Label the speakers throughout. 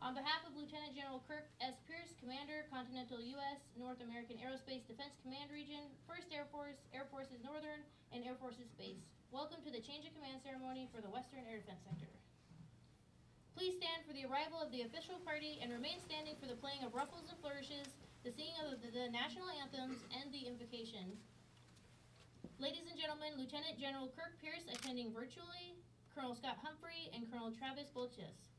Speaker 1: On behalf of Lieutenant General Kirk S. Pierce, Commander, Continental U.S., North American Aerospace Defense Command Region, 1st Air Force, Air Forces Northern, and Air Forces Base, welcome to the Change of Command ceremony for the Western Air Defense Sector. Please stand for the arrival of the official party and remain standing for the playing of ruffles and flourishes, the singing of the national anthems, and the invocation. Ladies and gentlemen, Lieutenant General Kirk Pierce attending virtually, Colonel Scott Humphrey, and Colonel Travis Boltjes.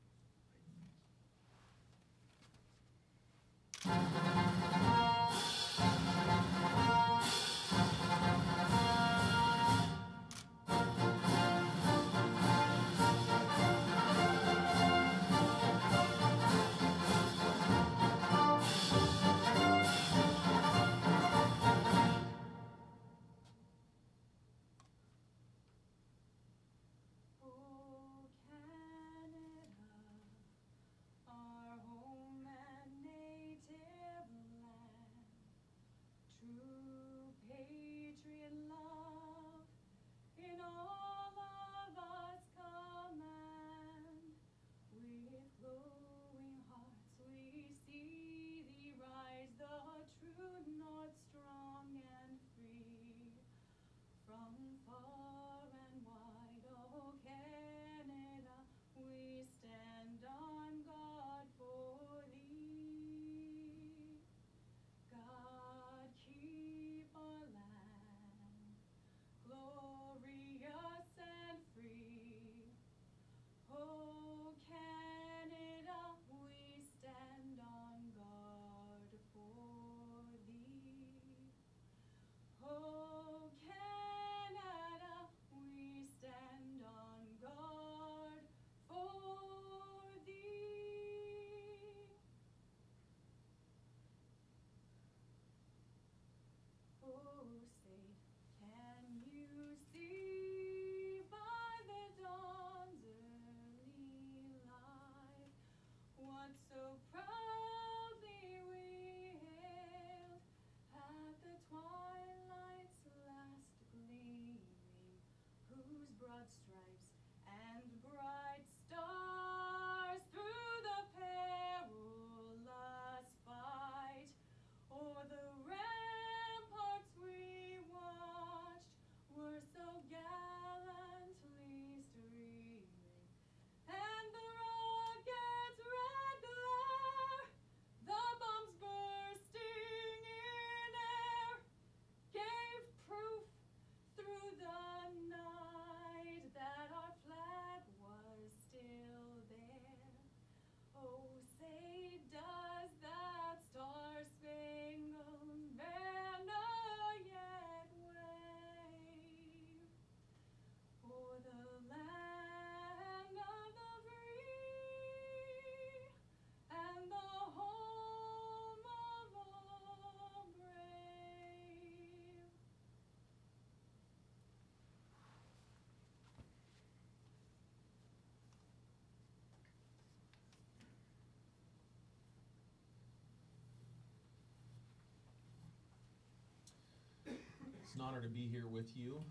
Speaker 2: It's an honor to be here with you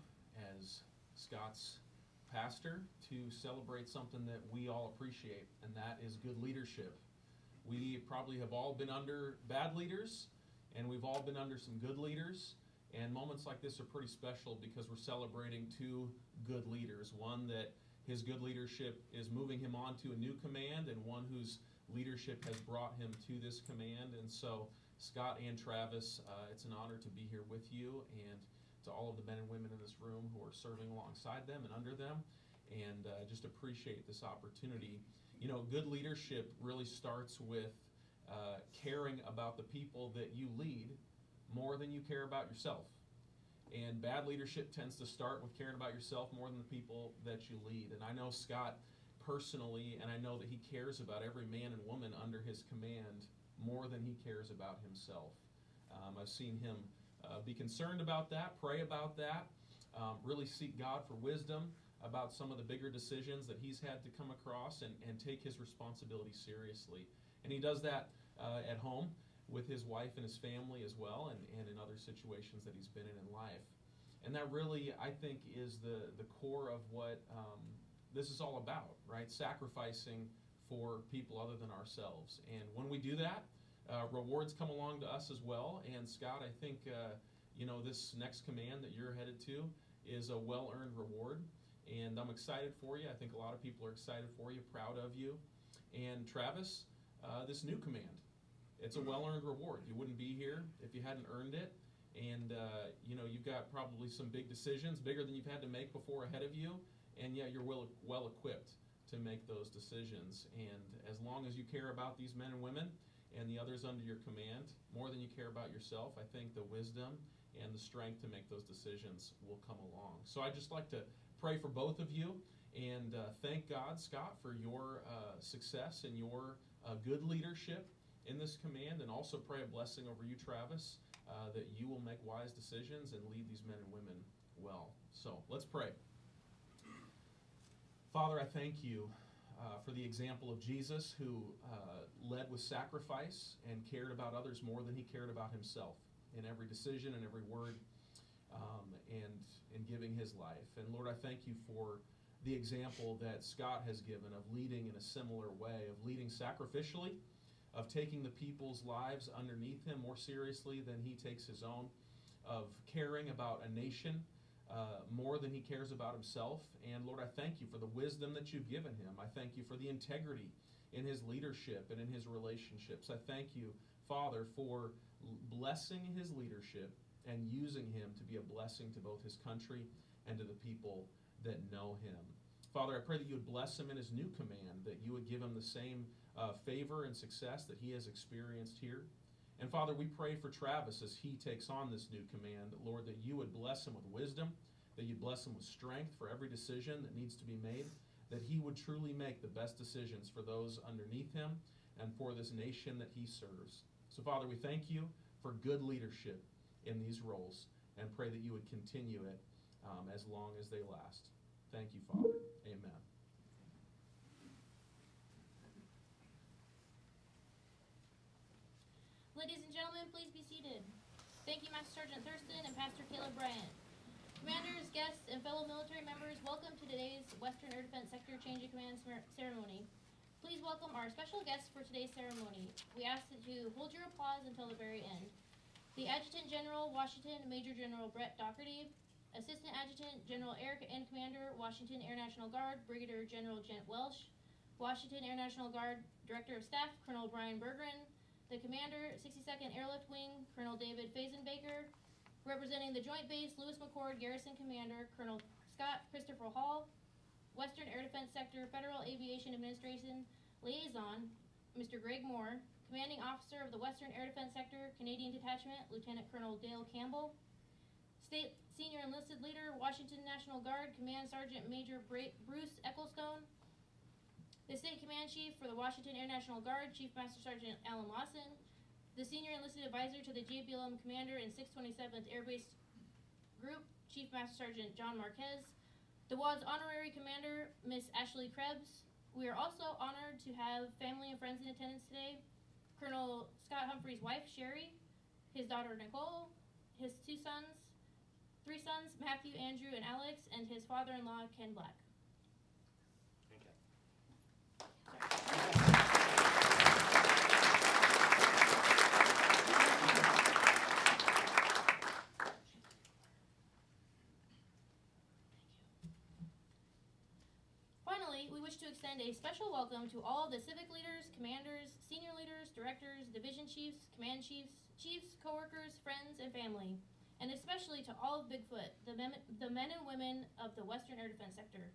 Speaker 2: as Scott's pastor to celebrate something that we all appreciate, and that is good leadership. We probably have all been under bad leaders, and we've all been under some good leaders, and moments like this are pretty special because we're celebrating two good leaders, one that his good leadership is moving him on to a new command, and one whose leadership has brought him to this command. And so Scott and Travis, it's an honor to be here with you, and to all of the men and women in this room who are serving alongside them and under them, and just appreciate this opportunity. You know, good leadership really starts with caring about the people that you lead more than you care about yourself. And bad leadership tends to start with caring about yourself more than the people that you lead. And I know Scott personally, and I know that he cares about every man and woman under his command more than he cares about himself. I've seen him be concerned about that, pray about that, really seek God for wisdom about some of the bigger decisions that he's had to come across, and take his responsibility seriously. And he does that at home with his wife and his family as well, and in other situations that he's been in life. And that really, I think, is the core of what this is all about, right? Sacrificing for people other than ourselves. And when we do that, rewards come along to us as well. And Scott, I think, this next command that you're headed to is a well-earned reward. And I'm excited for you. I think a lot of people are excited for you, proud of you. And Travis, this new command, it's a well-earned reward. You wouldn't be here if you hadn't earned it. And, you've got probably some big decisions, bigger than you've had to make before, ahead of you. And yet you're well equipped to make those decisions. And as long as you care about these men and women and the others under your command, more than you care about yourself, I think the wisdom and the strength to make those decisions will come along. So I'd just like to pray for both of you and thank God, Scott, for your success and your good leadership in this command, and also pray a blessing over you, Travis, that you will make wise decisions and lead these men and women well. So let's pray. Father, I thank you for the example of Jesus, who led with sacrifice and cared about others more than he cared about himself in every decision and every word, and in giving his life. And Lord, I thank you for the example that Scott has given of leading in a similar way, of leading sacrificially, of taking the people's lives underneath him more seriously than he takes his own, of caring about a nation more than he cares about himself. And Lord, I thank you for the wisdom that you've given him. I thank you for the integrity in his leadership and in his relationships. I thank you, Father, for blessing his leadership and using him to be a blessing to both his country and to the people that know him. Father, I pray that you would bless him in his new command, that you would give him the same favor and success that he has experienced here. And Father, we pray for Travis as he takes on this new command, Lord, that you would bless him with wisdom, that you'd bless him with strength for every decision that needs to be made, that he would truly make the best decisions for those underneath him and for this nation that he serves. So Father, we thank you for good leadership in these roles and pray that you would continue it as long as they last. Thank you, Father. Amen.
Speaker 1: Ladies and gentlemen, please be seated. Thank you, Master Sergeant Thurston and Pastor Caleb Bryant. Commanders, guests, and fellow military members, welcome to today's Western Air Defense Sector Change of Command ceremony. Please welcome our special guests for today's ceremony. We ask that you hold your applause until the very end. The Adjutant General, Washington, Major General Brett Doherty, Assistant Adjutant General Eric and Commander, Washington Air National Guard, Brigadier General Jen Welsh, Washington Air National Guard Director of Staff, Colonel Brian Berggren, the Commander, 62nd Airlift Wing, Colonel David Fazenbaker, representing the Joint Base Lewis-McChord Garrison Commander, Colonel Scott Christopher Hall, Western Air Defense Sector Federal Aviation Administration Liaison, Mr. Greg Moore, Commanding Officer of the Western Air Defense Sector, Canadian Detachment, Lieutenant Colonel Dale Campbell, State Senior Enlisted Leader, Washington National Guard, Command Sergeant Major Bruce Ecclestone, the State Command Chief for the Washington Air National Guard, Chief Master Sergeant Alan Lawson, the Senior Enlisted Advisor to the JPLM Commander in 627th Air Base Group, Chief Master Sergeant John Marquez, the WAD's Honorary Commander, Miss Ashley Krebs. We are also honored to have family and friends in attendance today. Colonel Scott Humphrey's wife, Sherry, his daughter, Nicole, his three sons, Matthew, Andrew, and Alex, and his father-in-law, Ken Black. Finally, we wish to extend a special welcome to all of the civic leaders, commanders, senior leaders, directors, division chiefs, command chiefs, co-workers, friends, and family, and especially to all of Bigfoot, the men and women of the Western Air Defense Sector,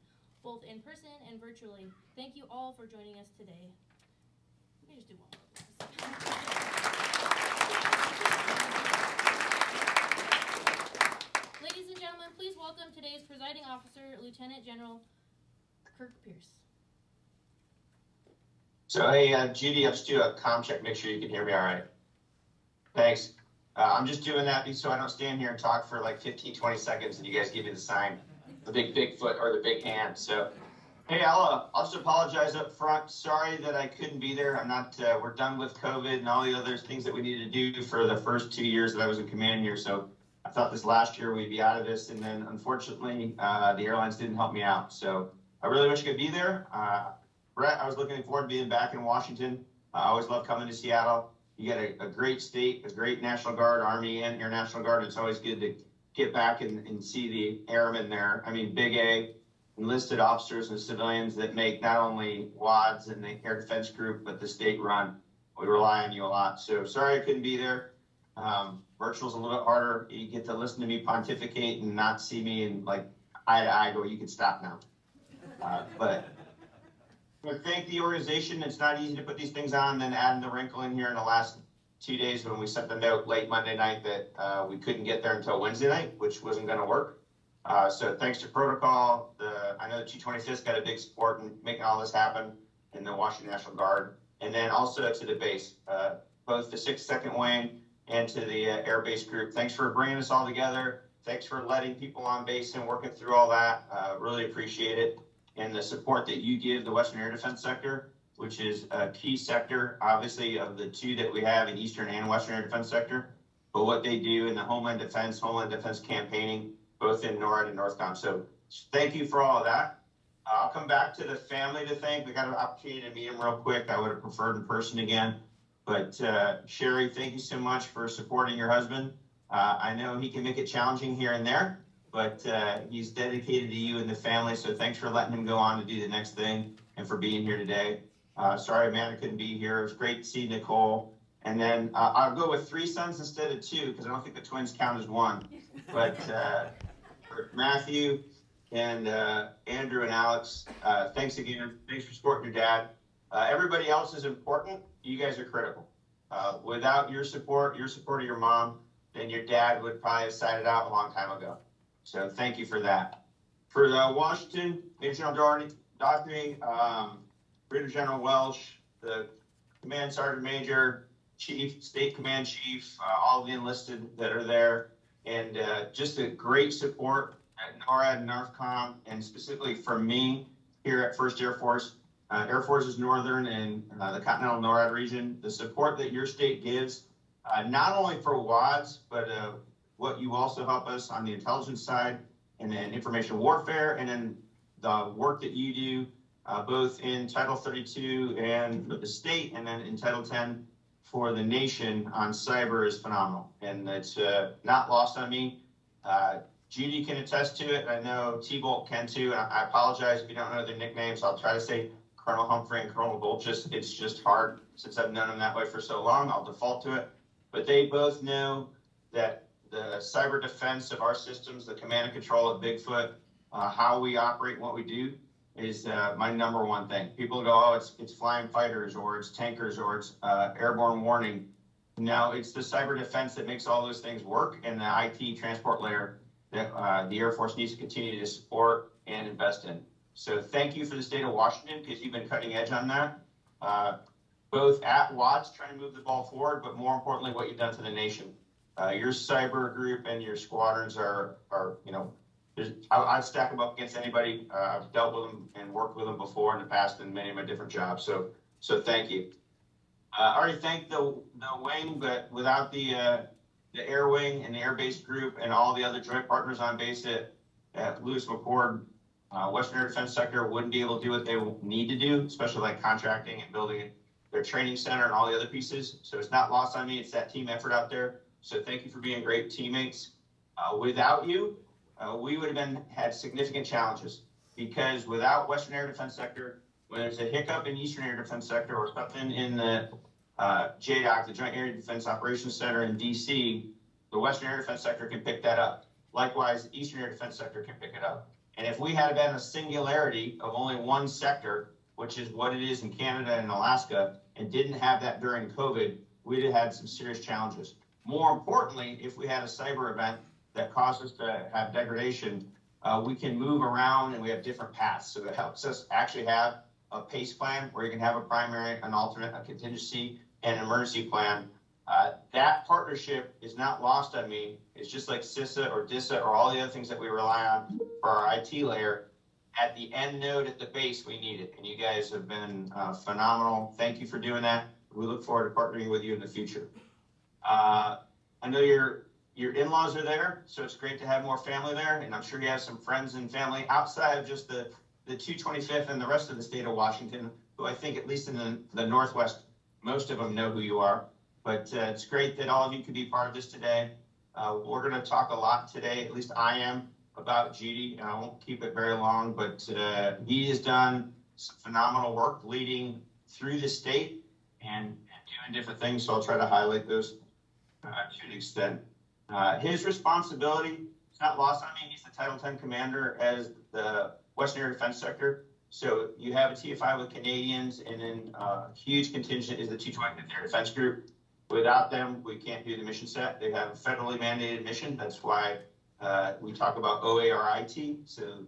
Speaker 1: both in person and virtually. Thank you all for joining us today. Let me just do one more. Ladies and gentlemen, please welcome today's presiding officer, Lieutenant General Kirk Pierce.
Speaker 3: So, hey, Judy, I'll just do a comm check, make sure you can hear me all right. Thanks. I'm just doing that so I don't stand here and talk for like 15, 20 seconds and you guys give me the sign, the big Bigfoot or the big hand. So, hey, I'll just apologize up front. Sorry that I couldn't be there. I'm not, we're done with COVID and all the other things that we needed to do for the first 2 years that I was in command here. So I thought this last year we'd be out of this. And then unfortunately, the airlines didn't help me out. So I really wish I could be there. Brett, I was looking forward to being back in Washington. I always love coming to Seattle. You got a great state, a great National Guard, Army, and Air National Guard. It's always good to get back and see the airmen there. I mean, big A, enlisted officers and civilians that make not only WADS and the Air Defense Group, but the state run. We rely on you a lot. So sorry I couldn't be there. Virtual's a little bit harder. You get to listen to me pontificate and not see me and like eye to eye go, you can stop now. But I thank the organization. It's not easy to put these things on, then adding the wrinkle in here in the last 2 days when we sent the note late Monday night that we couldn't get there until Wednesday night, which wasn't going to work. So thanks to protocol, I know the G25's got a big support in making all this happen in the Washington National Guard. And then also to the base, both the 6th Second Wing and to the Air Base Group. Thanks for bringing us all together. Thanks for letting people on base and working through all that. Really appreciate it. And the support that you give the Western Air Defense Sector, which is a key sector, obviously, of the two that we have in Eastern and Western Air Defense Sector, but what they do in the Homeland Defense campaigning, both in NORAD and NORTHCOM. So thank you for all of that. I'll come back to the family to thank. We got an opportunity to meet them real quick. I would have preferred in person again. But Sherry, thank you so much for supporting your husband. I know he can make it challenging here and there, but he's dedicated to you and the family. So thanks for letting him go on to do the next thing and for being here today. Sorry, Amanda couldn't be here. It was great to see Nicole. And then I'll go with 3 sons instead of 2 because I don't think the twins count as 1. But for Matthew and Andrew and Alex, thanks again. Thanks for supporting your dad. Everybody else is important. You guys are critical. Without your support of your mom, then your dad would probably have sided out a long time ago. So thank you for that. For Washington, Major General Daugherty, Brigadier General Welsh, the Command Sergeant Major, Chief, State Command Chief, all the enlisted that are there, and just a great support at NORAD and NARFCOM, and specifically from me here at 1st Air Force. Air Force's Northern and the Continental NORAD region, the support that your state gives, not only for WADS, but what you also help us on the intelligence side and then information warfare, and then the work that you do both in Title 32 and for the state, and then in Title 10 for the nation on cyber is phenomenal. And it's not lost on me. Judy can attest to it. I know T-Bolt can too. And I apologize if you don't know their nicknames. I'll try to say Colonel Humphrey and Colonel Boltjes. It's just hard since I've known them that way for so long. I'll default to it. But they both know that the cyber defense of our systems, the command and control of Bigfoot, how we operate and what we do is my number one thing. People go, oh, it's flying fighters or it's tankers or it's airborne warning. No, it's the cyber defense that makes all those things work, and the IT transport layer that the Air Force needs to continue to support and invest in. So thank you for the state of Washington, because you've been cutting edge on that, both at WADS trying to move the ball forward, but more importantly, what you've done to the nation. Your cyber group and your squadrons are you know, I'd stack them up against anybody. I've dealt with them and worked with them before in the past in many of my different jobs. So thank you. I already thanked the wing, but without the Air Wing and the Air Base Group and all the other joint partners on base at Lewis-McChord, Western Air Defense Sector wouldn't be able to do what they need to do, especially like contracting and building their training center and all the other pieces. So it's not lost on me. It's that team effort out there. So thank you for being great teammates. Without you, we would have had significant challenges, because without Western Air Defense Sector, when there's a hiccup in Eastern Air Defense Sector or something in the JDOC, the Joint Air Defense Operations Center in DC, the Western Air Defense Sector can pick that up. Likewise, the Eastern Air Defense Sector can pick it up. And if we had been a singularity of only one sector, which is what it is in Canada and Alaska, and didn't have that during COVID, we'd have had some serious challenges. More importantly, if we had a cyber event that caused us to have degradation, we can move around and we have different paths. So it helps us actually have a PACE plan where you can have a primary, an alternate, a contingency, and an emergency plan. That partnership is not lost on me. It's just like CISA or DISA or all the other things that we rely on for our IT layer. At the end node at the base, we need it. And you guys have been phenomenal. Thank you for doing that. We look forward to partnering with you in the future. I know your in-laws are there, so it's great to have more family there. And I'm sure you have some friends and family outside of just the the 225th and the rest of the state of Washington, who I think at least in the Northwest, most of them know who you are. But it's great that all of you could be part of this today. We're going to talk a lot today, at least I am, about Judy, and I won't keep it very long, but he has done some phenomenal work leading through the state and doing different things, so I'll try to highlight those to an extent. His responsibility, it's not lost on me, he's the Title 10 commander as the Western Air Defense Sector. So you have a TFI with Canadians, and then a huge contingent is the 225th Air Defense Group. Without them, we can't do the mission set. They have a federally mandated mission. That's why we talk about OARIT. So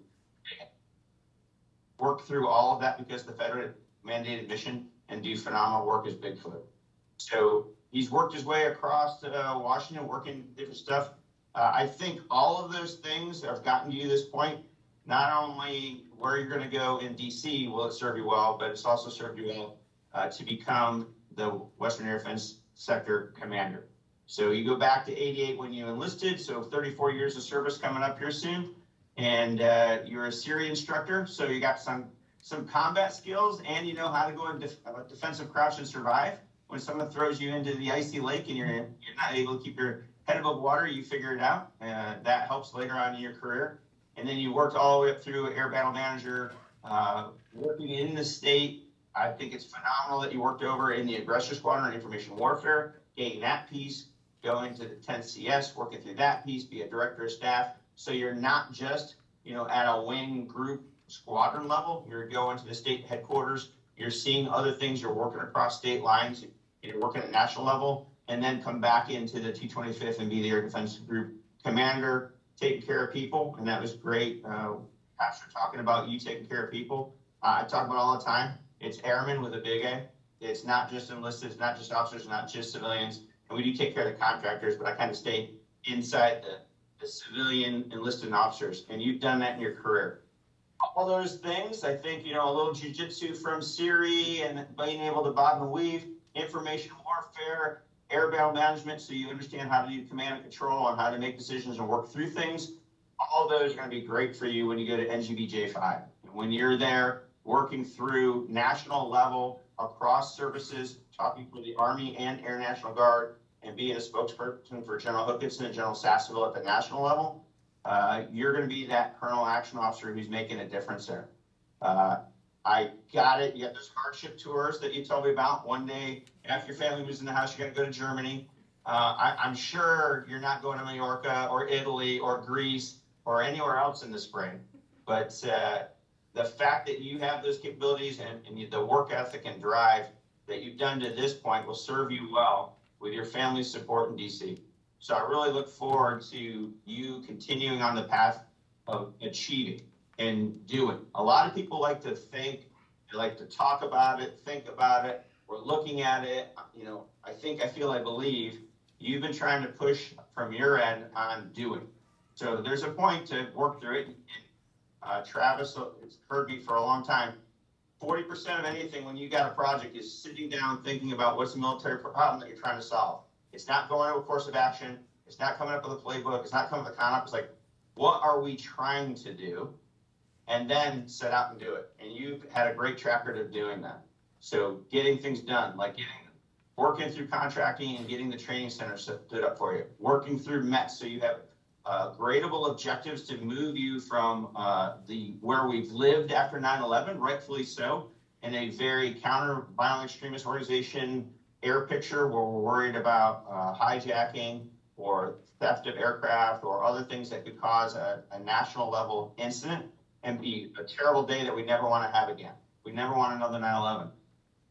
Speaker 3: work through all of that because the federally mandated mission and do phenomenal work as Bigfoot. So he's worked his way across Washington, working different stuff. I think all of those things have gotten you to this point. Not only where you're going to go in DC will it serve you well, but it's also served you well to become the Western Air Defense Sector Commander. So you go back to 88 when you enlisted, so 34 years of service coming up here soon. And you're a Syria instructor, so you got some combat skills, and you know how to go in defensive crouch and survive. When someone throws you into the icy lake and you're not able to keep your head above water, you figure it out. That helps later on in your career. And then you worked all the way up through Air Battle Manager, working in the state. I think it's phenomenal that you worked over in the Aggressor Squadron and Information Warfare, getting that piece, going to the 10th CS, working through that piece, be a director of staff. So you're not just, at a wing group squadron level, you're going to the state headquarters, you're seeing other things, you're working across state lines, you're working at national level, and then come back into the 225th and be the Air Defense Group Commander, taking care of people, and that was great. Pastor talking about you taking care of people. I talk about all the time. It's airmen with a big A. It's not just enlisted, it's not just officers, it's not just civilians. And we do take care of the contractors, but I kind of stay inside the civilian enlisted officers. And you've done that in your career. All those things, I think, a little jiu-jitsu from Siri and being able to bob and weave, information warfare, air battle management, so you understand how to do command and control and how to make decisions and work through things. All those are going to be great for you when you go to NGBJ5. When you're there working through national level across services, talking for the Army and Air National Guard, and being a spokesperson for General Hookinson and General Sasseville at the national level, you're going to be that Colonel Action Officer who's making a difference there. I got it. You got those hardship tours that you told me about. One day after your family moves in the house, you're going to go to Germany. I'm sure you're not going to Mallorca or Italy or Greece or anywhere else in the spring. But the fact that you have those capabilities and the work ethic and drive that you've done to this point will serve you well with your family's support in DC. So I really look forward to you continuing on the path of achieving and doing. A lot of people like to think, they like to talk about it, think about it. We're looking at it. I believe you've been trying to push from your end on doing. So there's a point to work through it. Travis, it's heard me for a long time. 40% of anything when you got a project is sitting down thinking about what's the military problem that you're trying to solve. It's not going to a course of action. It's not coming up with a playbook. It's not coming up with a concept. It's like, what are we trying to do? And then set out and do it. And you've had a great track record of doing that. So getting things done, like working through contracting and getting the training center stood up for you. Working through METs, so you have gradable objectives to move you from where we've lived after 9/11, rightfully so, in a very counter-violent extremist organization air picture where we're worried about hijacking or theft of aircraft or other things that could cause a national level incident and be a terrible day that we never want to have again. We never want another 9/11.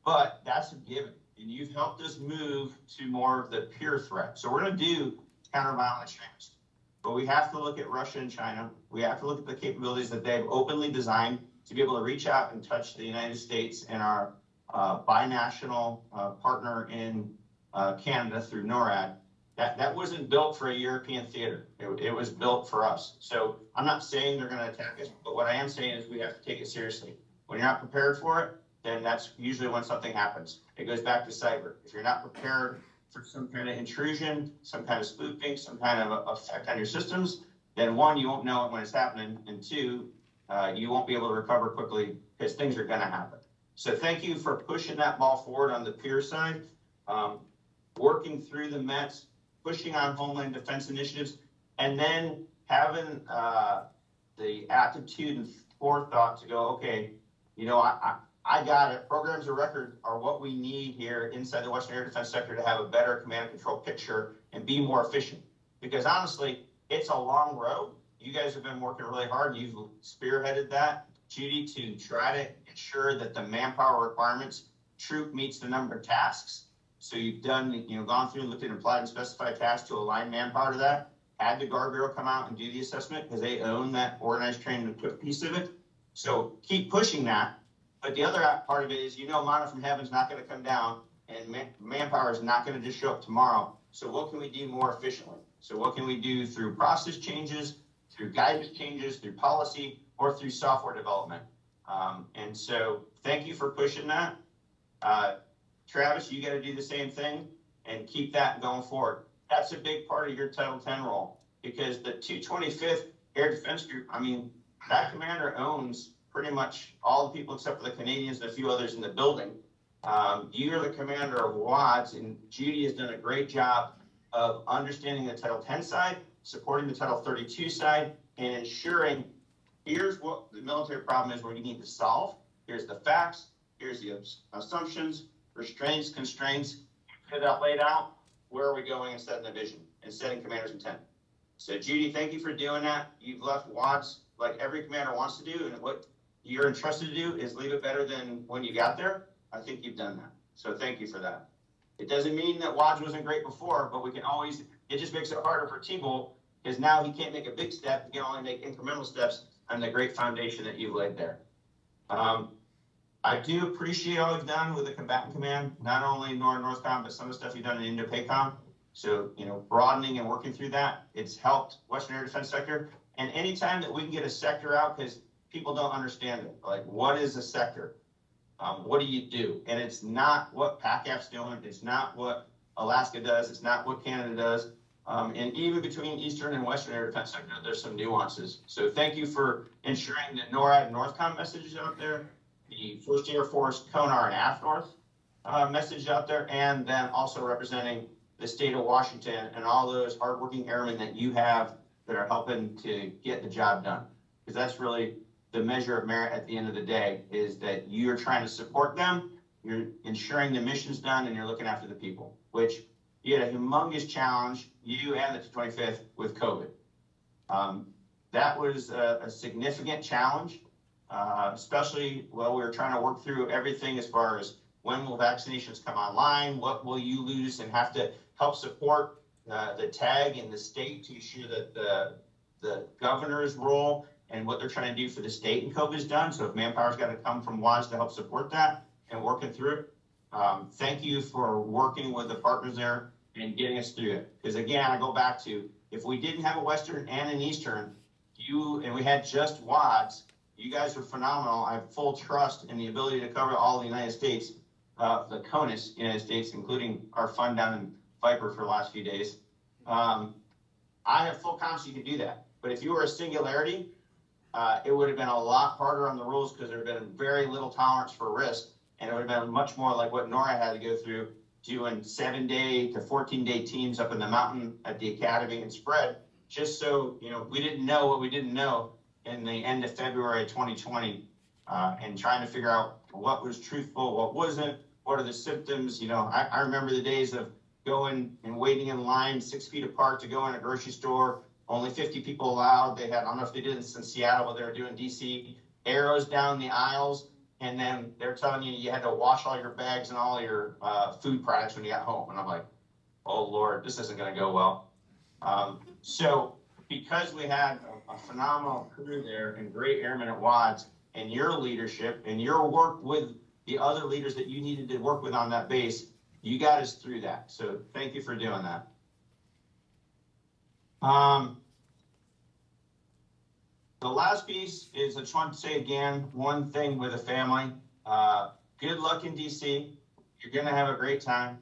Speaker 3: But that's a given. And you've helped us move to more of the peer threat. So we're going to do counter-violent extremists. But we have to look at Russia and China. We have to look at the capabilities that they've openly designed to be able to reach out and touch the United States and our binational partner in Canada through NORAD. That wasn't built for a European theater. It was built for us. So I'm not saying they're going to attack us, but what I am saying is we have to take it seriously. When you're not prepared for it, then that's usually when something happens. It goes back to cyber. If you're not prepared for some kind of intrusion, some kind of spoofing, some kind of effect on your systems, then one, you won't know it when it's happening, and two, you won't be able to recover quickly because things are going to happen. So thank you for pushing that ball forward on the Pierce side, working through the Mets, pushing on Homeland Defense initiatives, and then having the aptitude and forethought to go, okay, you know, I got it. Programs of record are what we need here inside the Western Air Defense sector to have a better command and control picture and be more efficient. Because honestly, it's a long road. You guys have been working really hard. You've spearheaded that, Judy, to try to ensure that the manpower requirements troop meets the number of tasks. So you've done, gone through and looked at implied and specified tasks to align manpower to that. Had the Guard Bureau come out and do the assessment because they own that organized, trained, and equipped piece of it. So keep pushing that. But the other part of it is, manna from heaven's not going to come down, and manpower is not going to just show up tomorrow. So what can we do more efficiently? So what can we do through process changes, through guidance changes, through policy, or through software development? And so thank you for pushing that. Travis, you got to do the same thing and keep that going forward. That's a big part of your Title 10 role, because the 225th Air Defense Group, that commander owns pretty much all the people except for the Canadians and a few others in the building. You're the commander of WADS, and Judy has done a great job of understanding the Title 10 side, supporting the Title 32 side, and ensuring here's what the military problem is where you need to solve. Here's the facts. Here's the assumptions, restraints, constraints. Get that laid out. Where are we going and setting the vision and setting commander's intent? So Judy, thank you for doing that. You've left WADS like every commander wants to do, and what you're entrusted to do is leave it better than when you got there. I think you've done that. So thank you for that. It doesn't mean that WADS wasn't great before, but we can always, it just makes it harder for T-Bolt because now he can't make a big step. He can only make incremental steps on the great foundation that you've laid there. I do appreciate all you've done with the combatant command, not only NORAD-NORTHCOM, but some of the stuff you've done in Indo-PACOM. So, broadening and working through that, it's helped Western Air Defense sector. And anytime that we can get a sector out, because people don't understand it, like, what is a sector? What do you do? And it's not what PACAF's doing. It's not what Alaska does. It's not what Canada does. And even between Eastern and Western Air Defense sector, there's some nuances. So thank you for ensuring that NORAD and NORTHCOM messages out there, the 1st Air Force CONAR and AFNORTH message out there, and then also representing the state of Washington and all those hardworking airmen that you have that are helping to get the job done. Because that's really the measure of merit at the end of the day, is that you're trying to support them, you're ensuring the mission's done, and you're looking after the people, which you had a humongous challenge, you and the 25th, with COVID. That was a significant challenge, especially while we were trying to work through everything as far as when will vaccinations come online, what will you lose and have to help support the TAG in the state to ensure that the governor's role and what they're trying to do for the state and COVID is done. So if manpower's got to come from WADS to help support that and working through it. Thank you for working with the partners there and getting us through it. Because again, I go back to, if we didn't have a Western and an Eastern, and we had just WADS, you guys are phenomenal. I have full trust in the ability to cover all the United States, the CONUS United States, including our fund down in Viper for the last few days. I have full confidence you can do that. But if you were a singularity, it would have been a lot harder on the rules because there would have been very little tolerance for risk. And it would have been much more like what NORAD had to go through, doing 7-day to 14-day teams up in the mountain at the academy and spread, just so, we didn't know what we didn't know in the end of February 2020, and trying to figure out what was truthful, what wasn't, what are the symptoms. I remember the days of going and waiting in line 6 feet apart to go in a grocery store, only 50 people allowed. They had, I don't know if they did this in Seattle, but they were doing DC, arrows down the aisles, and then they're telling you you had to wash all your bags and all your food products when you got home. And I'm like, oh Lord, this isn't gonna go well. So because we had a phenomenal crew there and great airmen at WADS, and your leadership and your work with the other leaders that you needed to work with on that base, you got us through that. So thank you for doing that. The last piece is, I just want to say again, one thing with the family. Good luck in DC. You're going to have a great time.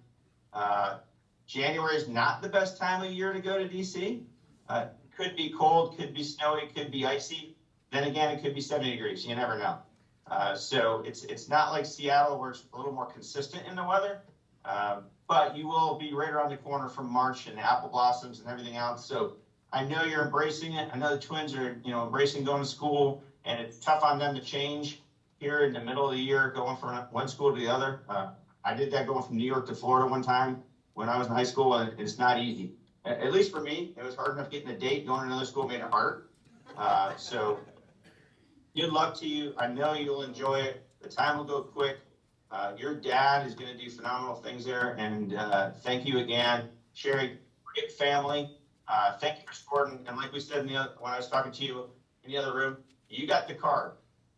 Speaker 3: January is not the best time of year to go to DC. Could be cold, could be snowy, could be icy. Then again, it could be 70 degrees. You never know. So it's not like Seattle where it's a little more consistent in the weather. But you will be right around the corner from March and apple blossoms and everything else. So I know you're embracing it. I know the twins are, embracing going to school, and it's tough on them to change here in the middle of the year, going from one school to the other. I did that going from New York to Florida one time when I was in high school, and it's not easy. At least for me, it was hard enough getting a date. Going to another school made it hard. So good luck to you. I know you'll enjoy it. The time will go quick. Your dad is going to do phenomenal things there, and thank you again. Sherry, great family. Thank you for supporting. And like we said when I was talking to you in the other room, you got the card.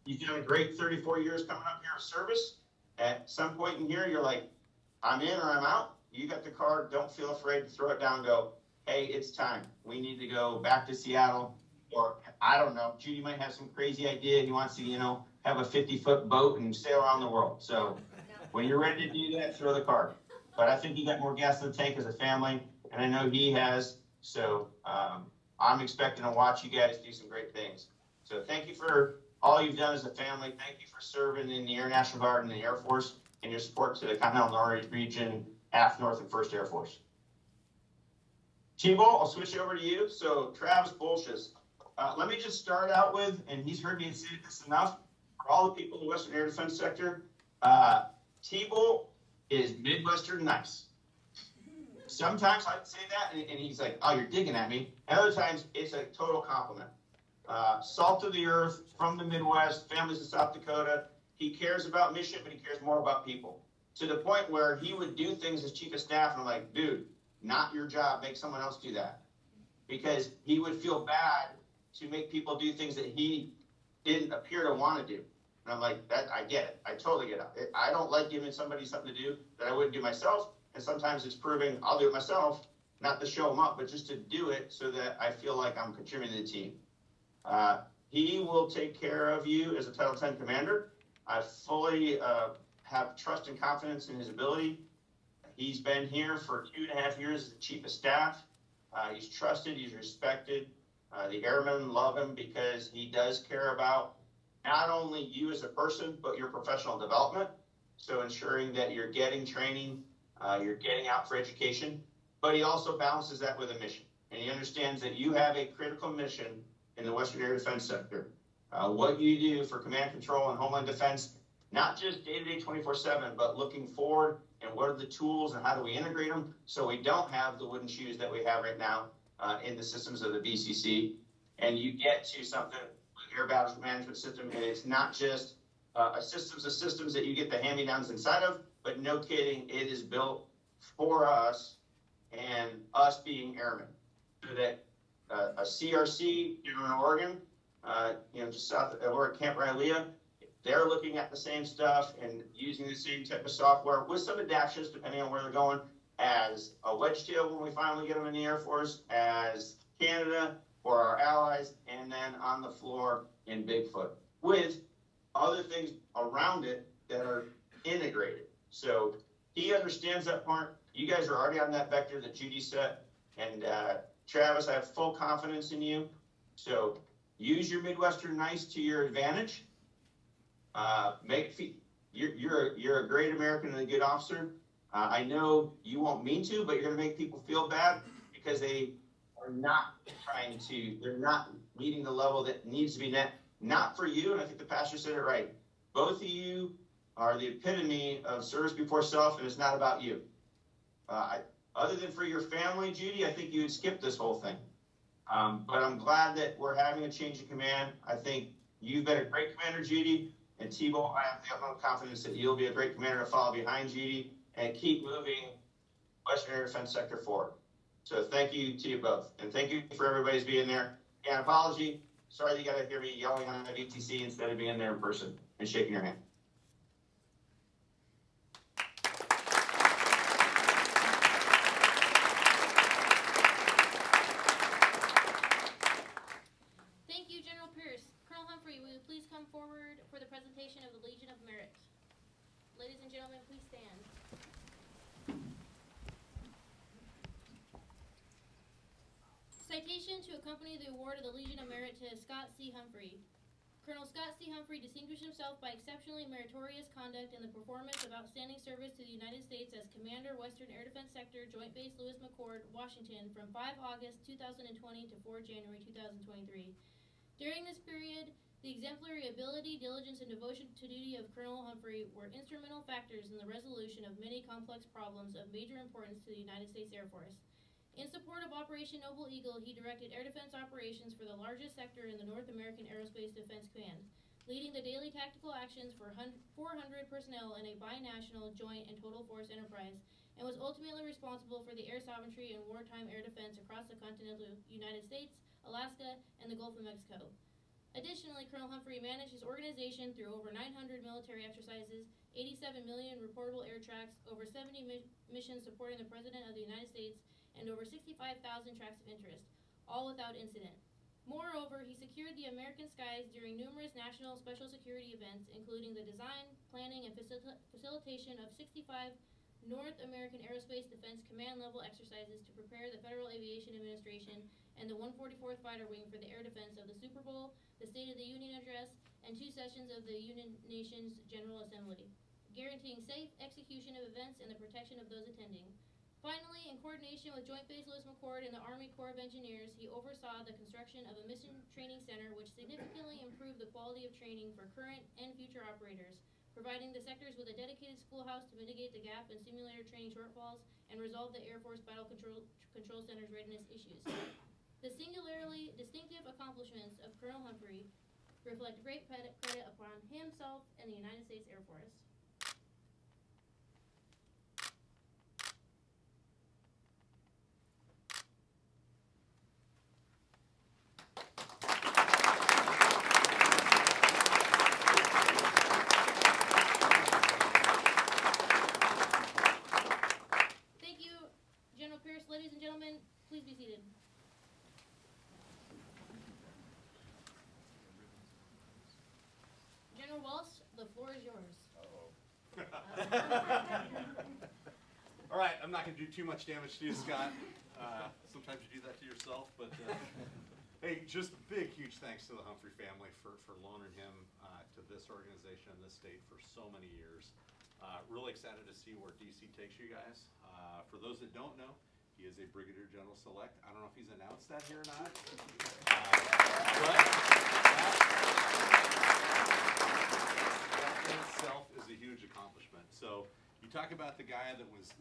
Speaker 3: You've done a great 34 years coming up here of service. At some point in here, you're like, I'm in or I'm out. You got the card. Don't feel afraid to throw it down and go, hey, it's time. We need to go back to Seattle. Or, I don't know, Judy might have some crazy idea. He wants to, have a 50-foot boat and sail around the world. So when you're ready to do that, throw the card. But I think you got more gas in the tank as a family, and I know he has. So I'm expecting to watch you guys do some great things. So thank you for all you've done as a family. Thank you for serving in the Air National Guard and the Air Force, and your support to the Continental North region, AF North, and 1st Air Force. T-Ball, I'll switch over to you. So Travis Boltjes. Let me just start out with, and he's heard me say this enough, for all the people in the Western Air Defense sector, T-Ball is Midwestern nice. Sometimes I say that, and he's like, oh, you're digging at me. And other times, it's a total compliment. Salt of the earth, from the Midwest, families in South Dakota. He cares about mission, but he cares more about people. To the point where he would do things as chief of staff, and I'm like, dude, not your job. Make someone else do that. Because he would feel bad to make people do things that he didn't appear to want to do. And I'm like, that I get it. I totally get it. I don't like giving somebody something to do that I wouldn't do myself. And sometimes it's proving I'll do it myself, not to show them up, but just to do it so that I feel like I'm contributing to the team. He will take care of you as a Title 10 commander. I fully have trust and confidence in his ability. He's been here for 2.5 years as the chief of staff. He's trusted, he's respected. The airmen love him because he does care about not only you as a person, but your professional development. So ensuring that you're getting training, you're getting out for education, but he also balances that with a mission. And he understands that you have a critical mission in the Western Air Defense sector. What you do for command control and homeland defense, not just day-to-day 24/7, but looking forward and what are the tools and how do we integrate them so we don't have the wooden shoes that we have right now in the systems of the BCC. And you get to something with Air Battle Management System, and it's not just a systems of systems that you get the hand-me-downs inside of, but no kidding, it is built for us and us being airmen. So that a CRC in Oregon, just south of Camp Rylea, they're looking at the same stuff and using the same type of software with some adaptations depending on where they're going, as a wedge tail when we finally get them in the Air Force, as Canada or our allies, and then on the floor in Bigfoot with other things around it that are integrated. So he understands that part. You guys are already on that vector that Judy set, and Travis, I have full confidence in you. So use your Midwestern nice to your advantage. You're a great American and a good officer. I know you won't mean to, but you're going to make people feel bad because they are not they're not meeting the level that needs to be met. Not for you, and I think the pastor said it right. Both of you are the epitome of service before self, and it's not about you. Other than for your family, Judy, I think you would skip this whole thing. But I'm glad that we're having a change of command. I think you've been a great commander, Judy, and T-Ball, I have the utmost confidence that you'll be a great commander to follow behind Judy and keep moving Western Air Defense sector forward. So thank you to you both, and thank you for everybody's being there. And apology, sorry that you got to hear me yelling on the VTC instead of being there in person and shaking your hand.
Speaker 1: Thank you, General Pierce. Colonel Humphrey, will you please come forward for the presentation of the Legion of Merit? Ladies and gentlemen, please stand. Citation to accompany the award of the Legion of Merit to Scott C. Humphrey. Colonel Scott C. Humphrey distinguished himself by exceptionally meritorious conduct in the performance of outstanding service to the United States as Commander, Western Air Defense Sector, Joint Base Lewis-McChord, Washington, from 5 August 2020 to 4 January 2023. During this period, the exemplary ability, diligence, and devotion to duty of Colonel Humphrey were instrumental factors in the resolution of many complex problems of major importance to the United States Air Force. In support of Operation Noble Eagle, he directed air defense operations for the largest sector in the North American Aerospace Defense Command, leading the daily tactical actions for 400 personnel in a binational, joint, and total force enterprise, and was ultimately responsible for the air sovereignty and wartime air defense across the continental United States, Alaska, and the Gulf of Mexico. Additionally, Colonel Humphrey managed his organization through over 900 military exercises, 87 million reportable air tracks, over 70 missions supporting the President of the United States, and over 65,000 tracks of interest, all without incident. Moreover, he secured the American skies during numerous national special security events, including the design, planning, and facilitation of 65 North American Aerospace Defense Command level exercises to prepare the Federal Aviation Administration and the 144th Fighter Wing for the air defense of the Super Bowl, the State of the Union Address, and 2 sessions of the United Nations General Assembly, guaranteeing safe execution of events and the protection of those attending. Finally, in coordination with Joint Base Lewis-McChord and the Army Corps of Engineers, he oversaw the construction of a mission training center which significantly improved the quality of training for current and future operators, providing the sectors with a dedicated schoolhouse to mitigate the gap in simulator training shortfalls and resolve the Air Force Battle Control Center's readiness issues. The singularly distinctive accomplishments of Colonel Humphrey reflect great credit upon himself and the United States Air Force. Thank you, General Pierce. Ladies and gentlemen, please be seated. General Welsh, the floor is yours.
Speaker 4: All right, I'm not going to do too much damage to you, Scott. Sometimes you do that to yourself, but hey, just big, huge thanks to the Humphrey family for loaning him to this organization and this state for so many years. Really excited to see where DC takes you guys. For those that don't know, he is a Brigadier General Select. I don't know if he's announced that here or not, but that in itself is a huge accomplishment. So you talk about the guy that was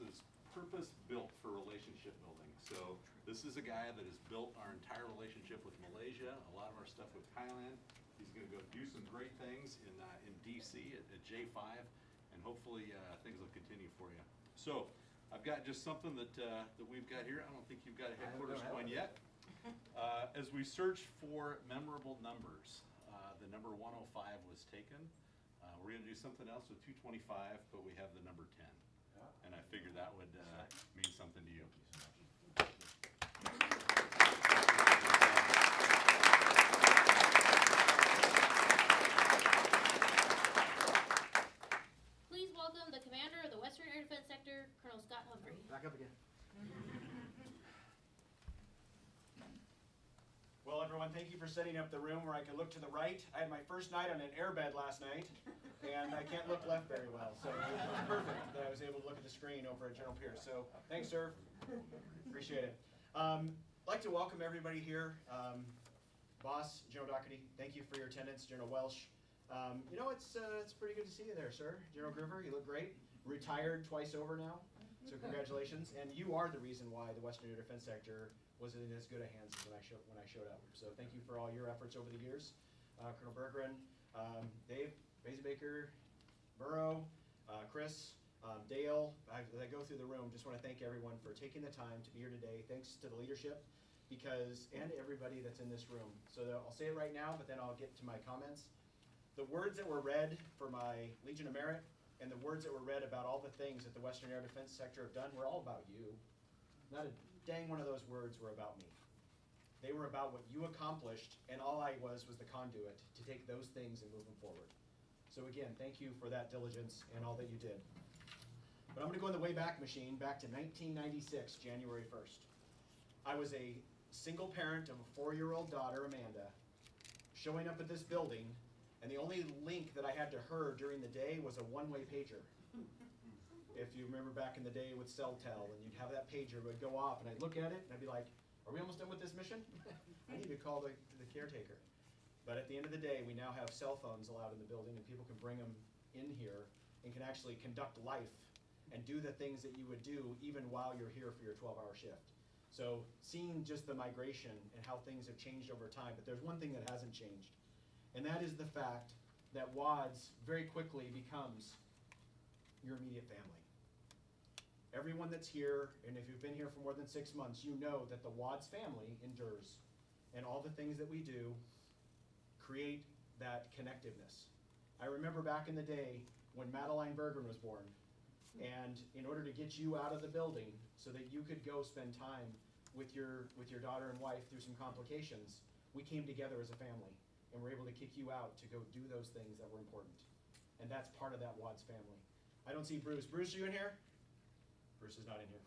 Speaker 4: purpose-built for relationship building. So this is a guy that has built our entire relationship with Malaysia, a lot of our stuff with Thailand. He's going to go do some great things in DC at J5, and hopefully things will continue for you. So I've got just something that we've got here. I don't think you've got a headquarters coin yet. As we search for memorable numbers, the number 105 was taken. We're going to do something else with 225, but we have the number 10. And I figured that would mean something to you.
Speaker 1: Please welcome the Commander of the Western Air Defense Sector, Colonel Scott Humphrey.
Speaker 5: Back up again.
Speaker 6: Well, everyone, thank you for setting up the room where I can look to the right. I had my first night on an airbed last night, and I can't look left very well, so it was perfect that I was able to look at the screen over at General Pierce. So thanks, sir. Appreciate it. I'd like to welcome everybody here. Boss, General Doherty, thank you for your attendance. General Welsh. You know, it's pretty good to see you there, sir. General Gruver, you look great. Retired twice over now, so congratulations. And you are the reason why the Western Air Defense Sector was in as good a hands as when I showed up. So thank you for all your efforts over the years. Colonel Berggren, Dave, Maisie Baker, Burrow, Chris, Dale, as I go through the room, just want to thank everyone for taking the time to be here today. Thanks to the leadership and everybody that's in this room. So I'll say it right now, but then I'll get to my comments. The words that were read for my Legion of Merit and the words that were read about all the things that the Western Air Defense Sector have done were all about you. Not a dang one of those words were about me. They were about what you accomplished, and all I was the conduit to take those things and move them forward. So again, thank you for that diligence and all that you did. But I'm going to go in the Wayback Machine back to 1996, January 1st. I was a single parent of a 4-year-old daughter, Amanda, showing up at this building And the only link that I had to her during the day was a one-way pager. If you remember back in the day with CellTel, and you'd have that pager would go off, and I'd look at it, and I'd be like, are we almost done with this mission? I need to call the caretaker. But at the end of the day, we now have cell phones allowed in the building, and people can bring them in here and can actually conduct life and do the things that you would do even while you're here for your 12-hour shift. So seeing just the migration and how things have changed over time, but there's one thing that hasn't changed, and that is the fact that WADS very quickly becomes your immediate family. Everyone that's here, and if you've been here for more than 6 months, you know that the WADS family endures. And all the things that we do create that connectiveness. I remember back in the day when Madeline Bergen was born, and in order to get you out of the building so that you could go spend time with your daughter and wife through some complications, we came together as a family, and were able to kick you out to go do those things that were important. And that's part of that WADS family. I don't see Bruce. Bruce, are you in here? Bruce is not in here.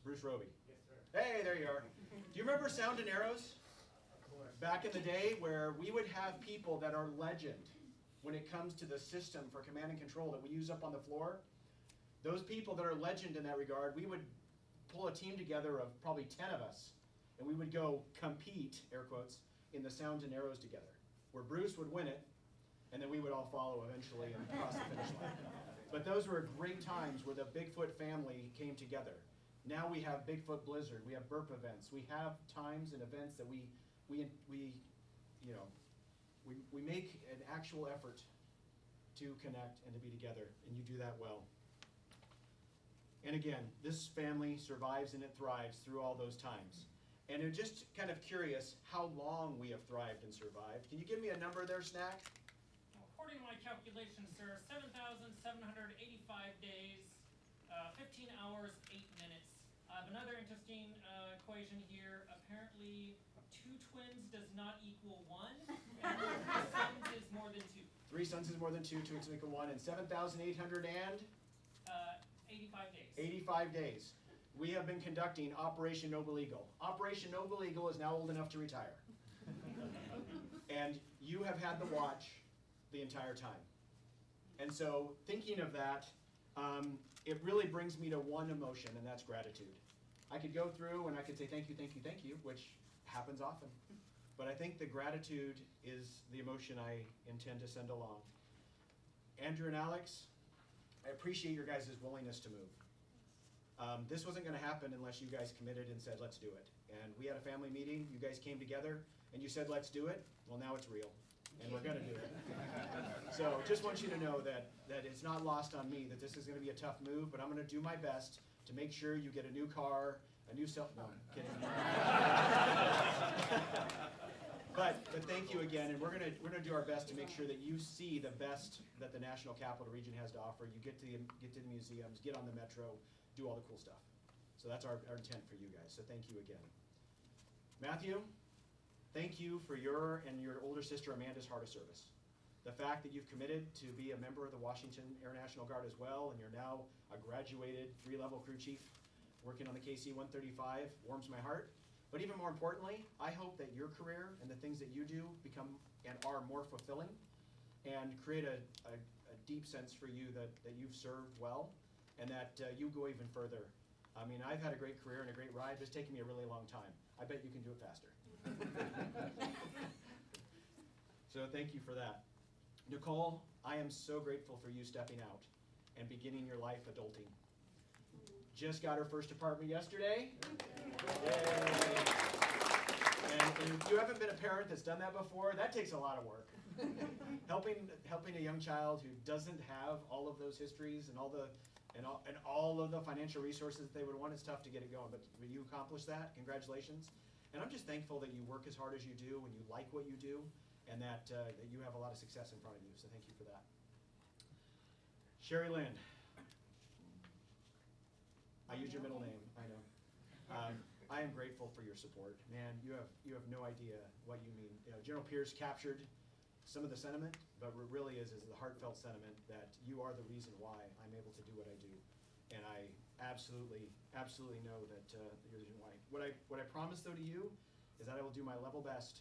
Speaker 6: Bruce Roby.
Speaker 5: Yes, sir.
Speaker 6: Hey, there you are. Do you remember Sound and Arrows? Back in the day where we would have people that are legend when it comes to the system for command and control that we use up on the floor. Those people that are legend in that regard, we would pull a team together of probably 10 of us, and we would go compete, air quotes, in the Sounds and Arrows together, where Bruce would win it, and then we would all follow eventually and cross the finish line. But those were great times where the Bigfoot family came together. Now we have Bigfoot Blizzard, we have burp events, we have times and events that we make an actual effort to connect and to be together, and you do that well. And again, this family survives and it thrives through all those times. And I'm just kind of curious how long we have thrived and survived. Can you give me a number there, Snack?
Speaker 5: According to my calculations, sir, 7,785 days, 15 hours, 8 minutes. I have another interesting equation here. Apparently, 2 twins does not equal 1, and 3 sons is more than 2.
Speaker 6: 3 sons is more than 2, 2 equal 1, and 7,800 and?
Speaker 5: 85 days.
Speaker 6: 85 days. We have been conducting Operation Noble Eagle. Operation Noble Eagle is now old enough to retire. And you have had the watch the entire time. And so thinking of that, it really brings me to one emotion, and that's gratitude. I could go through and I could say thank you, thank you, thank you, which happens often. But I think the gratitude is the emotion I intend to send along. Andrew and Alex, I appreciate your guys' willingness to move. This wasn't going to happen unless you guys committed and said, let's do it. And we had a family meeting, you guys came together, and you said, let's do it. Well, now it's real, and we're going to do it. So just want you to know that it's not lost on me that this is going to be a tough move, but I'm going to do my best to make sure you get a new car, a new cell phone. No, kidding. But thank you again, and we're gonna do our best to make sure that you see the best that the National Capital Region has to offer. You get to the museums, get on the metro, do all the cool stuff. So that's our intent for you guys. So thank you again. Matthew, thank you for your and your older sister Amanda's heart of service. The fact that you've committed to be a member of the Washington Air National Guard as well, and you're now a graduated 3-level crew chief working on the KC-135 warms my heart. But even more importantly, I hope that your career and the things that you do become and are more fulfilling and create a deep sense for you that you've served well and that you go even further. I mean, I've had a great career and a great ride, but it's taken me a really long time. I bet you can do it faster. So thank you for that. Nicole, I am so grateful for you stepping out and beginning your life adulting. Just got her first apartment yesterday. Yay. And if you haven't been a parent that's done that before, that takes a lot of work. helping a young child who doesn't have all of those histories and all of the financial resources that they would want, it's tough to get it going. But when you accomplish that, congratulations. And I'm just thankful that you work as hard as you do and you like what you do, and that you have a lot of success in front of you. So thank you for that. Sherry Lynn. I use your middle name, I know. I am grateful for your support. Man, you have no idea what you mean. You know, General Pierce captured some of the sentiment, but what really is the heartfelt sentiment that you are the reason why I'm able to do what I do. And I absolutely know that you're the reason why. What I promise though to you is that I will do my level best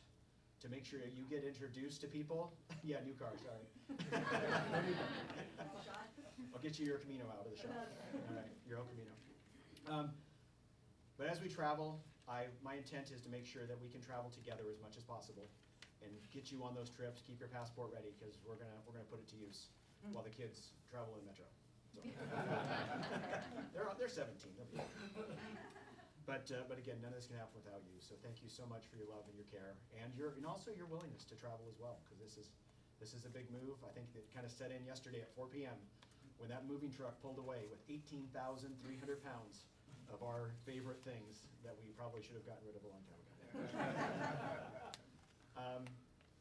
Speaker 6: to make sure you get introduced to people. Yeah, new car, sorry. I'll get you your Camino out of the shop. All right, your El Camino. But as we travel, my intent is to make sure that we can travel together as much as possible and get you on those trips. Keep your passport ready because we're gonna put it to use while the kids travel in Metro. So. They're 17. They'll be fine. But again, none of this can happen without you. So thank you so much for your love and your care, and also your willingness to travel as well, because this is a big move. I think it kind of set in yesterday at 4 p.m. when that moving truck pulled away with 18,300 pounds of our favorite things that we probably should have gotten rid of a long time ago.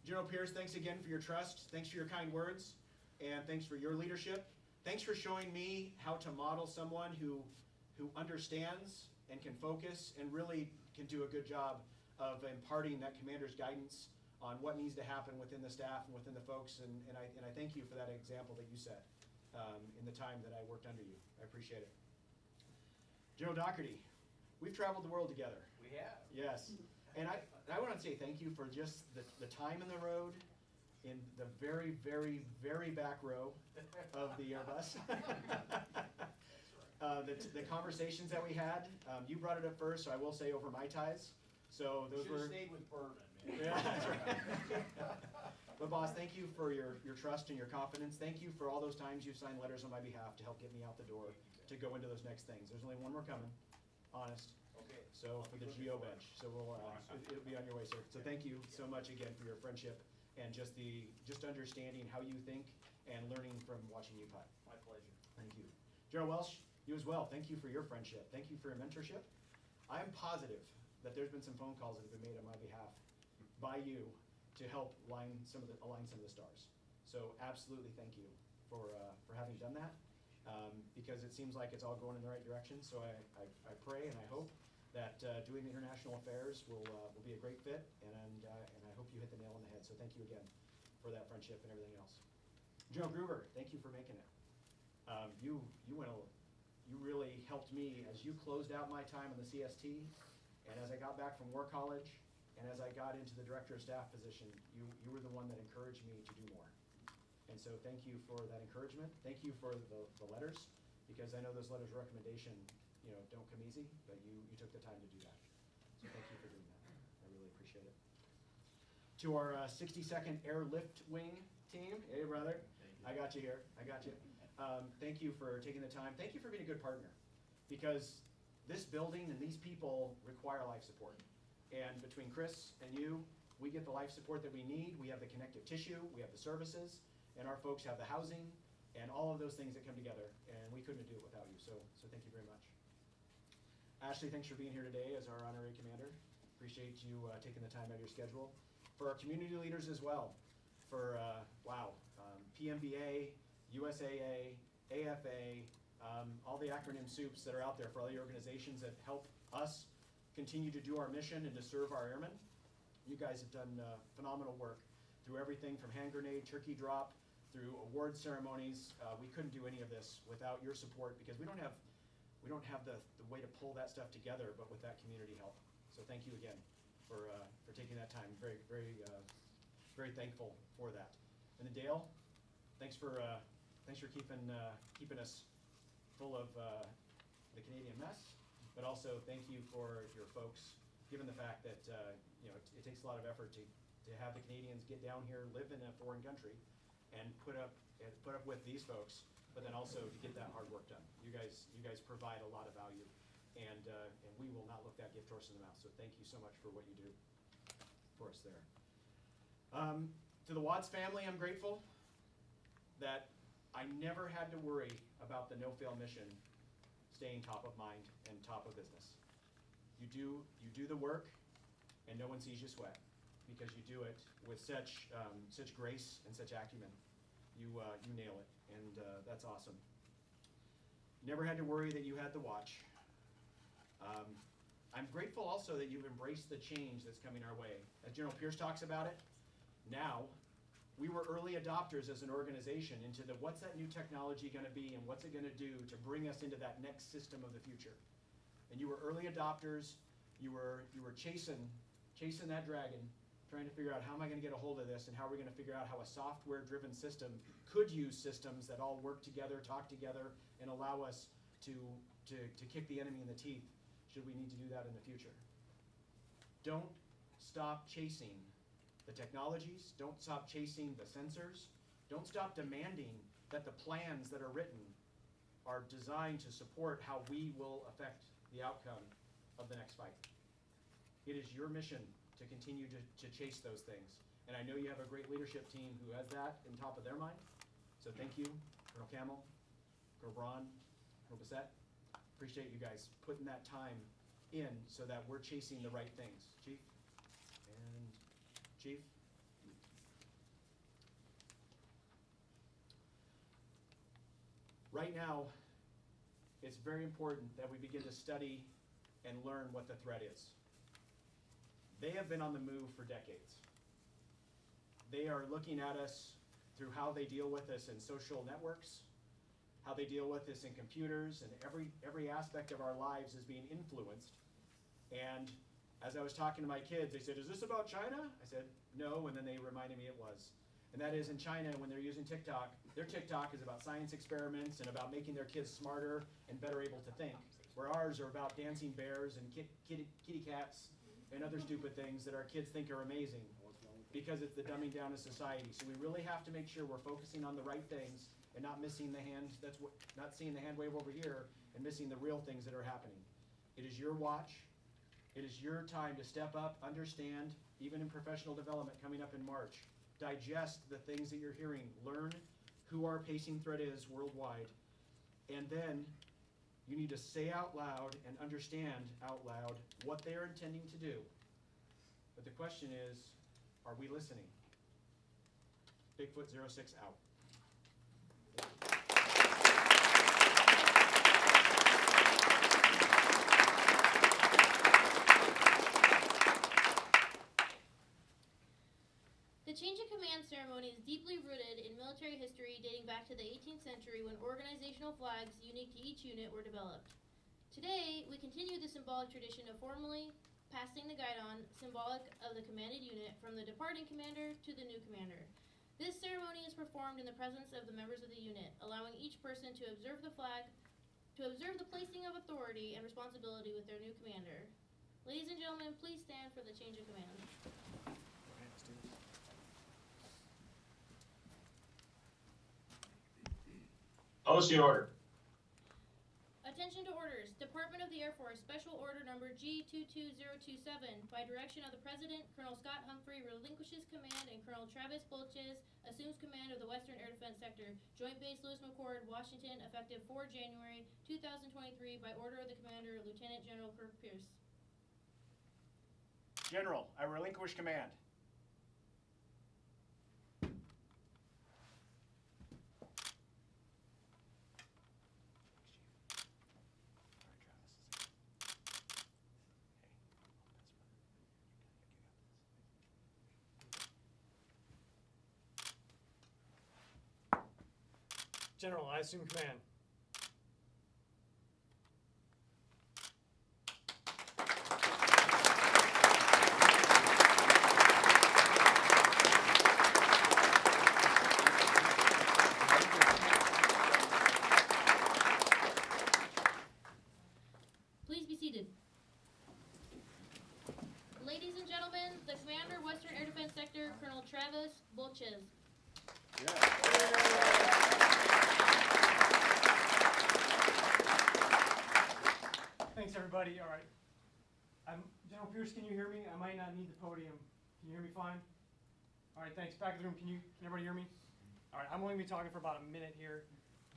Speaker 6: General Pierce, thanks again for your trust. Thanks for your kind words, and thanks for your leadership. Thanks for showing me how to model someone who understands and can focus and really can do a good job of imparting that commander's guidance on what needs to happen within the staff and within the folks. And I thank you for that example that you set in the time that I worked under you. I appreciate it. General Doherty, we've traveled the world together.
Speaker 7: We have.
Speaker 6: Yes. And I want to say thank you for just the time in the road in the very, very, very back row of the Airbus. The conversations that we had, you brought it up first, so I will say over my ties. So those
Speaker 7: Should've
Speaker 6: were.
Speaker 7: stayed with bourbon, man.
Speaker 6: Yeah, that's right. But boss, thank you for your trust and your confidence. Thank you for all those times you've signed letters on my behalf to help get me out the door to go into those next things. There's only one more coming, honest.
Speaker 7: Okay.
Speaker 6: So for the GO bench, so it'll be on your way, sir. So thank you so much again for your friendship and just understanding how you think and learning from watching you putt.
Speaker 7: My pleasure.
Speaker 6: Thank you. General Welsh, you as well. Thank you for your friendship. Thank you for your mentorship. I am positive that there's been some phone calls that have been made on my behalf by you to help align some of the stars. So absolutely thank you for having done that, because it seems like it's all going in the right direction. So I pray and I hope that doing the international affairs will be a great fit, and I hope you hit the nail on the head. So thank you again for that friendship and everything else. General Gruber, thank you for making it. You really helped me as you closed out my time in the CST, and as I got back from War College, and as I got into the Director of Staff position, you were the one that encouraged me to do more. And so thank you for that encouragement. Thank you for the letters, because I know those letters of recommendation, don't come easy, but you took the time to do that. So thank you for doing that. I really appreciate it. To our 62nd Airlift Wing team, hey brother, I got you here. I got you. Thank you for taking the time. Thank you for being a good partner, because this building and these people require life support. And between Chris and you, we get the life support that we need. We have the connective tissue, we have the services, and our folks have the housing, and all of those things that come together. And we couldn't do it without you. So thank you very much. Ashley, thanks for being here today as our honorary commander. Appreciate you taking the time out of your schedule. For our community leaders as well, for PMBA, USAA, AFA, all the acronym soups that are out there for all the organizations that help us continue to do our mission and to serve our airmen. You guys have done phenomenal work through everything from hand grenade, turkey drop, through award ceremonies. We couldn't do any of this without your support, because we don't have the way to pull that stuff together, but with that community help. So thank you again for taking that time. Very, very, very thankful for that. And then Dale, thanks for keeping us full of the Canadian mess, but also thank you for your folks, given the fact that it takes a lot of effort to have the Canadians get down here, live in a foreign country, and put up with these folks, but then also to get that hard work done. You guys provide a lot of value, and we will not look that gift horse in the mouth. So thank you so much for what you do for us there. To the Watts family, I'm grateful that I never had to worry about the no-fail mission staying top of mind and top of business. You do the work, and no one sees you sweat, because you do it with such grace and such acumen. You nail it, and that's awesome. Never had to worry that you had the watch. I'm grateful also that you've embraced the change that's coming our way. As General Pierce talks about it, now, we were early adopters as an organization into what's that new technology going to be, and what's it going to do to bring us into that next system of the future. And you were early adopters. You were chasing that dragon, trying to figure out how am I going to get a hold of this and how are we going to figure out how a software-driven system could use systems that all work together, talk together, and allow us to kick the enemy in the teeth should we need to do that in the future. Don't stop chasing the technologies. Don't stop chasing the sensors. Don't stop demanding that the plans that are written are designed to support how we will affect the outcome of the next fight. It is your mission to continue to chase those things. And I know you have a great leadership team who has that in top of their mind. So thank you, Colonel Camel, Colonel Braun, Colonel Bissett. Appreciate you guys putting that time in so that we're chasing the right things. Chief? And Chief? Right now, it's very important that we begin to study and learn what the threat is. They have been on the move for decades. They are looking at us through how they deal with us in social networks, how they deal with us in computers, and every aspect of our lives is being influenced. And as I was talking to my kids, they said, "Is this about China?" I said, "No," and then they reminded me it was. And that is in China, when they're using TikTok, their TikTok is about science experiments and about making their kids smarter and better able to think, where ours are about dancing bears and kitty cats and other stupid things that our kids think are amazing because it's the dumbing down of society. So we really have to make sure we're focusing on the right things and not missing the hand, not seeing the hand wave over here and missing the real things that are happening. It is your watch. It is your time to step up, understand, even in professional development coming up in March. Digest the things that you're hearing. Learn who our pacing threat is worldwide. And then you need to say out loud and understand out loud what they are intending to do. But the question is, are we listening? Bigfoot 06 out.
Speaker 1: The change of command ceremony is deeply rooted in military history dating back to the 18th century when organizational flags unique to each unit were developed. Today, we continue the symbolic tradition of formally passing the guidon, symbolic of the commanded unit, from the departing commander to the new commander. This ceremony is performed in the presence of the members of the unit, allowing each person to observe the flag, to observe the placing of authority and responsibility with their new commander. Ladies and gentlemen, please stand for the change of command.
Speaker 3: Post the order.
Speaker 1: Attention to orders. Department of the Air Force, Special Order Number G22027. By direction of the President, Colonel Scott Humphrey relinquishes command and Colonel Travis Boltjes assumes command of the Western Air Defense Sector, Joint Base Lewis-McChord, Washington, effective 4 January 2023 by order of the Commander, Lieutenant General Kirk Pierce.
Speaker 6: General, I relinquish command.
Speaker 7: General, I assume command.
Speaker 1: Please be seated. Ladies and gentlemen, the Commander, Western Air Defense Sector, Colonel Travis Boltjes.
Speaker 7: Thanks, everybody. All right. General Pierce, can you hear me? I might not need the podium. Can you hear me fine? All right, thanks. Back of the room, can everybody hear me? All right, I'm only going to be talking for about a minute here.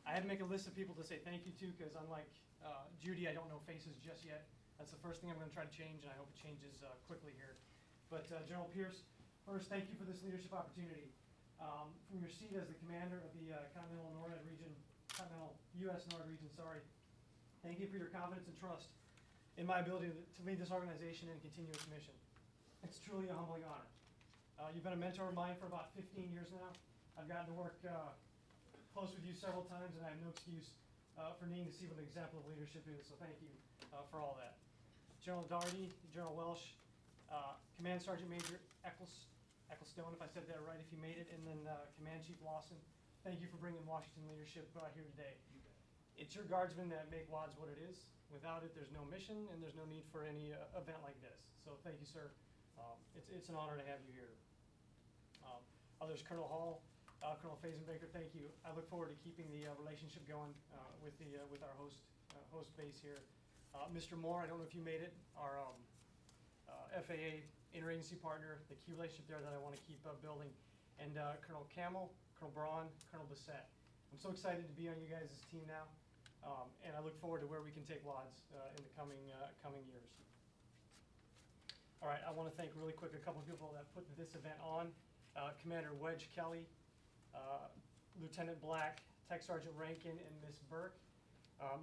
Speaker 7: I had to make a list of people to say thank you to because unlike Judy, I don't know faces just yet. That's the first thing I'm going to try to change, and I hope it changes quickly here. But General Pierce, first, thank you for this leadership opportunity. From your seat as the commander of the Continental U.S. NORAD region, thank you for your confidence and trust in my ability to lead this organization and continue its mission. It's truly a humbling honor. You've been a mentor of mine for about 15 years now. I've gotten to work close with you several times, and I have no excuse for needing to see what an example of leadership is, so thank you for all that. General Daugherty, General Welsh, Command Sergeant Major Ecclestone, if I said that right, if you made it, and then Command Chief Lawson, thank you for bringing Washington leadership here today. It's your guardsmen that make WADS what it is. Without it, there's no mission, and there's no need for any event like this. So thank you, sir. It's an honor to have you here. Others, Colonel Hall, Colonel Fazenbaker, thank you. I look forward to keeping the relationship going with our host base here. Mr. Moore, I don't know if you made it, our FAA interagency partner, the key relationship there that I want to keep building, and Colonel Camel, Colonel Braun, Colonel Bissett. I'm so excited to be on you guys' team now, and I look forward to where we can take WADS in the coming years. All right, I want to thank really quick a couple of people that put this event on. Commander Wedge Kelly, Lieutenant Black, Tech Sergeant Rankin, and Miss Burke.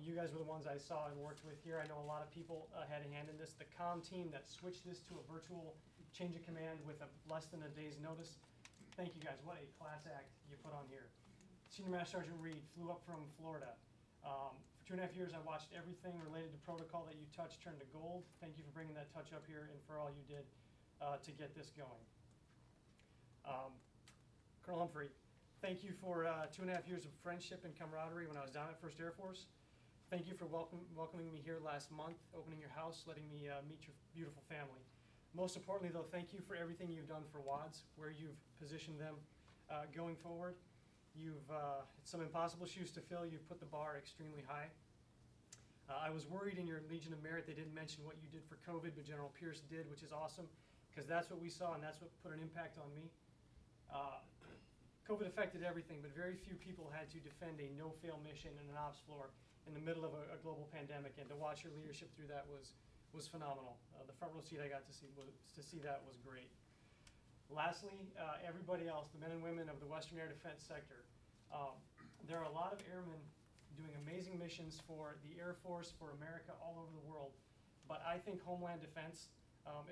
Speaker 7: You guys were the ones I saw and worked with here. I know a lot of people had a hand in this. The comm team that switched this to a virtual change of command with less than a day's notice. Thank you guys. What a class act you put on here. Senior Master Sergeant Reed flew up from Florida. For 2.5 years, I watched everything related to protocol that you touched turn to gold. Thank you for bringing that touch up here and for all you did to get this going. Colonel Humphrey, thank you for 2.5 years of friendship and camaraderie when I was down at 1st Air Force. Thank you for welcoming me here last month, opening your house, letting me meet your beautiful family. Most importantly, though, thank you for everything you've done for WADS, where you've positioned them going forward. You've some impossible shoes to fill. You've put the bar extremely high. I was worried in your Legion of Merit they didn't mention what you did for COVID, but General Pierce did, which is awesome, because that's what we saw and that's what put an impact on me. COVID affected everything, but very few people had to defend a no-fail mission in an ops floor in the middle of a global pandemic, and to watch your leadership through that was phenomenal. The front row seat I got to see that was great. Lastly, everybody else, the men and women of the Western Air Defense sector, there are a lot of airmen doing amazing missions for the Air Force, for America, all over the world, but I think Homeland Defense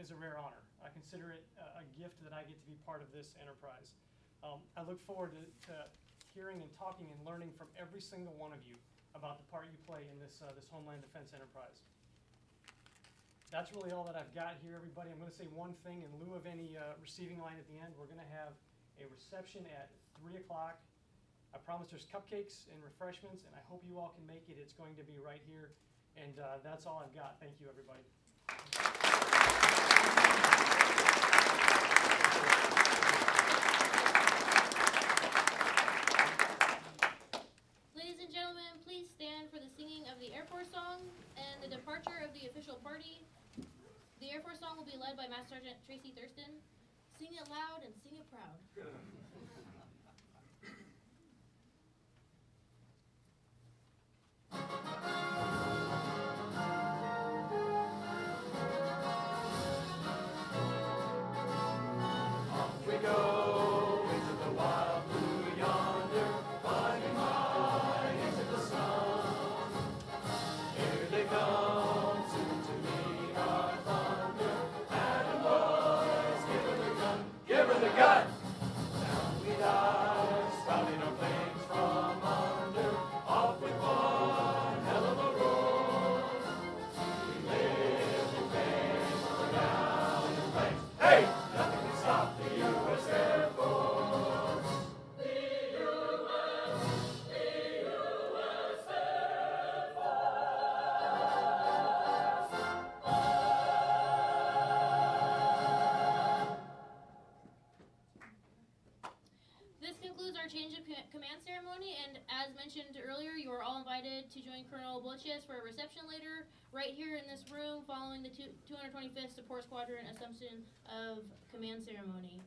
Speaker 7: is a rare honor. I consider it a gift that I get to be part of this enterprise. I look forward to hearing and talking and learning from every single one of you about the part you play in this Homeland Defense enterprise. That's really all that I've got here, everybody. I'm going to say one thing in lieu of any receiving line at the end. We're going to have a reception at 3 o'clock. I promise there's cupcakes and refreshments, and I hope you all can make it. It's going to be right here, and that's all I've got. Thank you, everybody.
Speaker 1: Ladies and gentlemen, please stand for the singing of the Air Force song and the departure of the official party. The Air Force song will be led by Master Sergeant Tracy Thurston. Sing it loud and sing it proud. Command ceremony, and as mentioned earlier, you are all invited to join Colonel Boltjes for a reception later, right here in this room, following the 225th Support Squadron Assumption of Command ceremony.